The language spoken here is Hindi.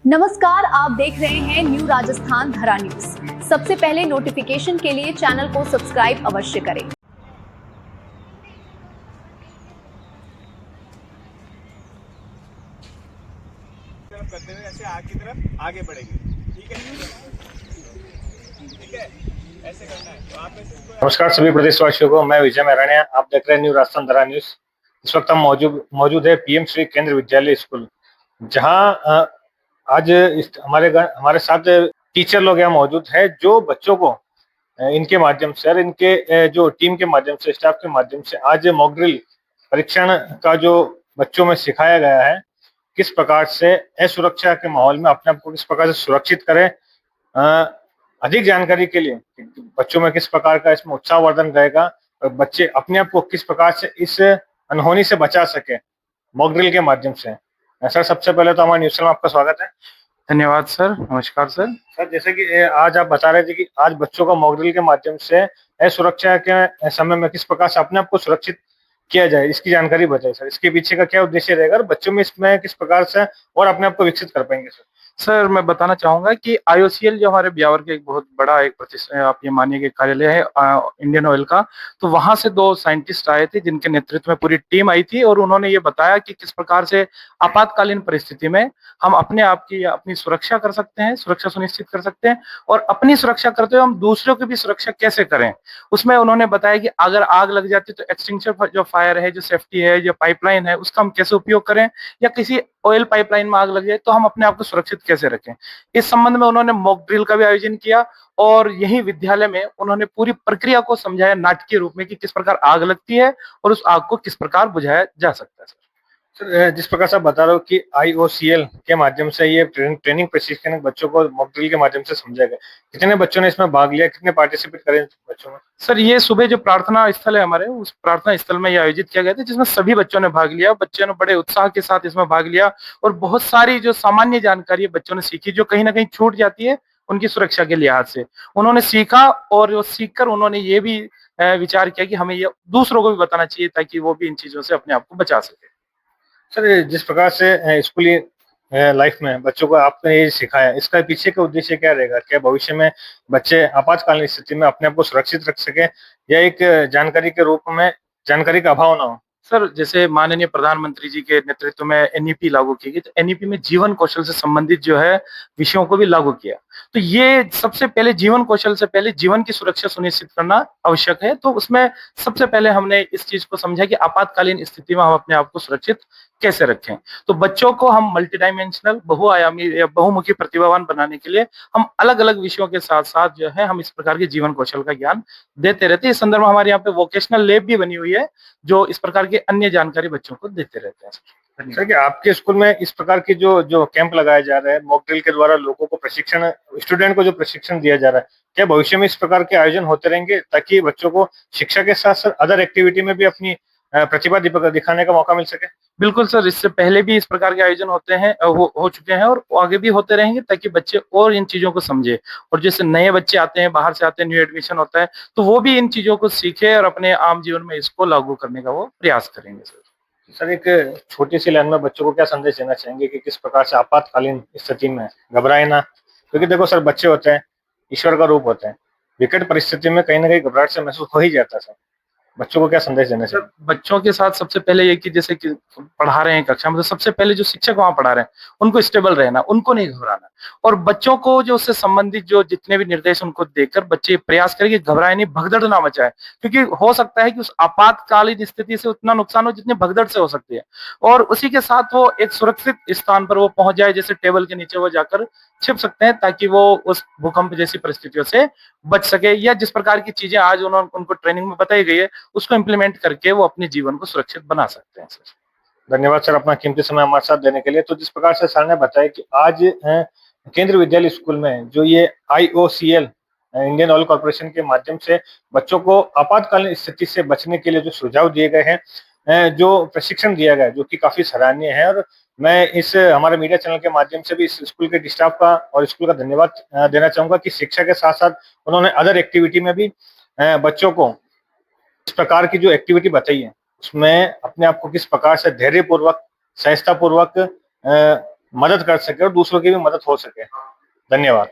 नमस्कार, आप देख रहे हैं न्यू राजस्थान धरा न्यूज। सबसे पहले नोटिफिकेशन के लिए चैनल को सब्सक्राइब अवश्य करें। करते हुए ऐसे आगे की तरफ आगे बढ़ेंगे। ठीक है ऐसे करना है। तो आप नमस्कार सभी प्रदेशवासियों को, मैं विजय महराणिया। आप देख रहे हैं न्यू राजस्थान धरा न्यूज। इस वक्त हम मौजूद है पीएम श्री केंद्र विद्यालय स्कूल, जहां आज हमारे साथ टीचर लोग यहाँ मौजूद है, जो बच्चों को इनके माध्यम से और इनके जो टीम के माध्यम से, स्टाफ के माध्यम से आज मॉक ड्रिल परीक्षण का जो बच्चों में सिखाया गया है, किस प्रकार से असुरक्षा के माहौल में अपने आप को किस प्रकार से सुरक्षित करें। अधिक जानकारी के लिए बच्चों में किस प्रकार का इसमें उत्साहवर्धन रहेगा और बच्चे अपने आप को किस प्रकार से इस अनहोनी से बचा सके मॉक ड्रिल के माध्यम से। सर, सबसे पहले तो हमारे न्यूज चैनल में आपका स्वागत है। धन्यवाद सर। नमस्कार सर। सर, जैसे कि आज आप बता रहे थे कि आज बच्चों का मॉक ड्रिल के माध्यम से असुरक्षा के समय में किस प्रकार से अपने आप को सुरक्षित किया जाए, इसकी जानकारी बताइए सर। इसके पीछे का क्या उद्देश्य रहेगा और बच्चों में इसमें किस प्रकार से और अपने आप को विकसित कर पाएंगे सर? सर, मैं बताना चाहूंगा कि आईओसीएल जो हमारे ब्यावर के एक बहुत बड़ा एक प्रतिष्ठित आप ये मानिए कि कार्यालय है इंडियन ऑयल का, तो वहां से दो साइंटिस्ट आए थे जिनके नेतृत्व में पूरी टीम आई थी और उन्होंने ये बताया कि किस प्रकार से आपातकालीन परिस्थिति में हम अपने आप की अपनी सुरक्षा कर सकते हैं, सुरक्षा सुनिश्चित कर सकते हैं और अपनी सुरक्षा करते हुए हम दूसरों की भी सुरक्षा कैसे करें। उसमें उन्होंने बताया कि अगर आग लग जाती है तो एक्सटिंग्विशर जो फायर है, जो सेफ्टी है, जो पाइपलाइन है, उसका हम कैसे उपयोग करें, या किसी ऑयल पाइपलाइन में आग लग जाए तो हम अपने आप को सुरक्षित कैसे रखें। इस संबंध में उन्होंने मॉक ड्रिल का भी आयोजन किया और यही विद्यालय में उन्होंने पूरी प्रक्रिया को समझाया नाटकीय रूप में कि किस प्रकार आग लगती है और उस आग को किस प्रकार बुझाया जा सकता है। सर, जिस प्रकार से आप बता रहे हो कि आईओसीएल के माध्यम से ये ट्रेनिंग प्रशिक्षण बच्चों को मॉक ड्रिल के माध्यम से समझाया गया, कितने बच्चों ने इसमें भाग लिया, कितने पार्टिसिपेट करे बच्चों में? सर, ये सुबह जो प्रार्थना स्थल है हमारे, उस प्रार्थना स्थल में ये आयोजित किया गया था जिसमें सभी बच्चों ने भाग लिया। बच्चों ने बड़े उत्साह के साथ इसमें भाग लिया और बहुत सारी जो सामान्य जानकारी बच्चों ने सीखी, जो कहीं ना कहीं छूट जाती है उनकी सुरक्षा के लिहाज से, उन्होंने सीखा और वो सीखकर उन्होंने ये भी विचार किया कि हमें ये दूसरों को भी बताना चाहिए ताकि वो भी इन चीजों से अपने आप को बचा सके। सर, जिस प्रकार से स्कूली लाइफ में बच्चों को आपने ये सिखाया, इसका पीछे का उद्देश्य क्या रहेगा? क्या भविष्य में बच्चे आपातकालीन स्थिति में अपने आप को सुरक्षित रख सके या एक जानकारी के रूप में जानकारी का अभाव ना हो? सर, जैसे माननीय प्रधानमंत्री जी के नेतृत्व में एनईपी लागू की गई, तो एनईपी में जीवन कौशल से संबंधित जो है विषयों को भी लागू किया। तो ये सबसे पहले जीवन कौशल से पहले जीवन की सुरक्षा सुनिश्चित करना आवश्यक है। तो उसमें सबसे पहले हमने इस चीज को समझा कि आपातकालीन स्थिति में हम अपने आप को सुरक्षित कैसे रखें। तो बच्चों को हम मल्टी डायमेंशनल, बहुआयामी या बहुमुखी प्रतिभावान बनाने के लिए हम अलग अलग विषयों के साथ साथ जो है हम इस प्रकार के जीवन कौशल का ज्ञान देते रहते हैं। इस संदर्भ में हमारे यहाँ पे वोकेशनल लैब भी बनी हुई है जो इस प्रकार की अन्य जानकारी बच्चों को देते रहते हैं। सर, क्या आपके स्कूल में इस प्रकार की जो जो कैंप लगाया जा रहा है मॉक ड्रिल के द्वारा, लोगों को प्रशिक्षण, स्टूडेंट को जो प्रशिक्षण दिया जा रहा है, क्या भविष्य में इस प्रकार के आयोजन होते रहेंगे ताकि बच्चों को शिक्षा के साथ साथ अदर एक्टिविटी में भी अपनी प्रतिभा दिखाने का मौका मिल सके? बिल्कुल सर, इससे पहले भी इस प्रकार के आयोजन होते हैं, हो चुके हैं और आगे भी होते रहेंगे ताकि बच्चे और इन चीजों को समझे। और जैसे नए बच्चे आते हैं, बाहर से आते हैं, न्यू एडमिशन होता है, तो वो भी इन चीजों को सीखे और अपने आम जीवन में इसको लागू करने का वो प्रयास करेंगे। सर, एक छोटी सी लाइन में बच्चों को क्या संदेश देना चाहेंगे कि किस प्रकार से आपातकालीन स्थिति में घबराए ना? क्योंकि देखो सर, बच्चे होते हैं, ईश्वर का रूप होते हैं, विकट परिस्थिति में कहीं ना कहीं घबराहट से महसूस हो ही जाता है। सर, बच्चों को क्या संदेश देना चाहिए? बच्चों के साथ सबसे पहले ये कि जैसे कि पढ़ा रहे हैं कक्षा में, तो सबसे पहले जो शिक्षक वहां पढ़ा रहे हैं उनको स्टेबल रहना, उनको नहीं घबराना। और बच्चों को जो उससे संबंधित जो जितने भी निर्देश उनको देकर बच्चे प्रयास करें कि घबराए नहीं, भगदड़ ना मचाए, क्योंकि हो सकता है कि उस आपातकालीन स्थिति से उतना नुकसान हो जितनी भगदड़ से हो सकती है। और उसी के साथ वो एक सुरक्षित स्थान पर वो पहुंच जाए, जैसे टेबल के नीचे वो जाकर छिप सकते हैं ताकि वो उस भूकंप जैसी परिस्थितियों से बच सके, या जिस प्रकार की चीजें आज उन्होंने उनको ट्रेनिंग में बताई गई है उसको इम्प्लीमेंट करके वो अपने जीवन को सुरक्षित बना सकते हैं। धन्यवाद सर, अपना कीमती समय हमारे साथ देने के लिए। तो जिस प्रकार से सर ने बताया कि आज केंद्रीय विद्यालय स्कूल में जो ये आईओसीएल, इंडियन ऑयल कॉर्पोरेशन के माध्यम से बच्चों को आपातकालीन स्थिति से बचने के लिए जो सुझाव दिए गए हैं, जो प्रशिक्षण दिया गया है, जो कि काफी सराहनीय है। और मैं इस हमारे मीडिया चैनल के माध्यम से भी इस स्कूल के स्टाफ का और स्कूल का धन्यवाद देना चाहूंगा कि शिक्षा के साथ साथ उन्होंने अदर एक्टिविटी में भी बच्चों को इस प्रकार की जो एक्टिविटी बताई है उसमें अपने आप को किस प्रकार से धैर्यपूर्वक, सहजतापूर्वक मदद कर सके और दूसरों की भी मदद हो सके। धन्यवाद।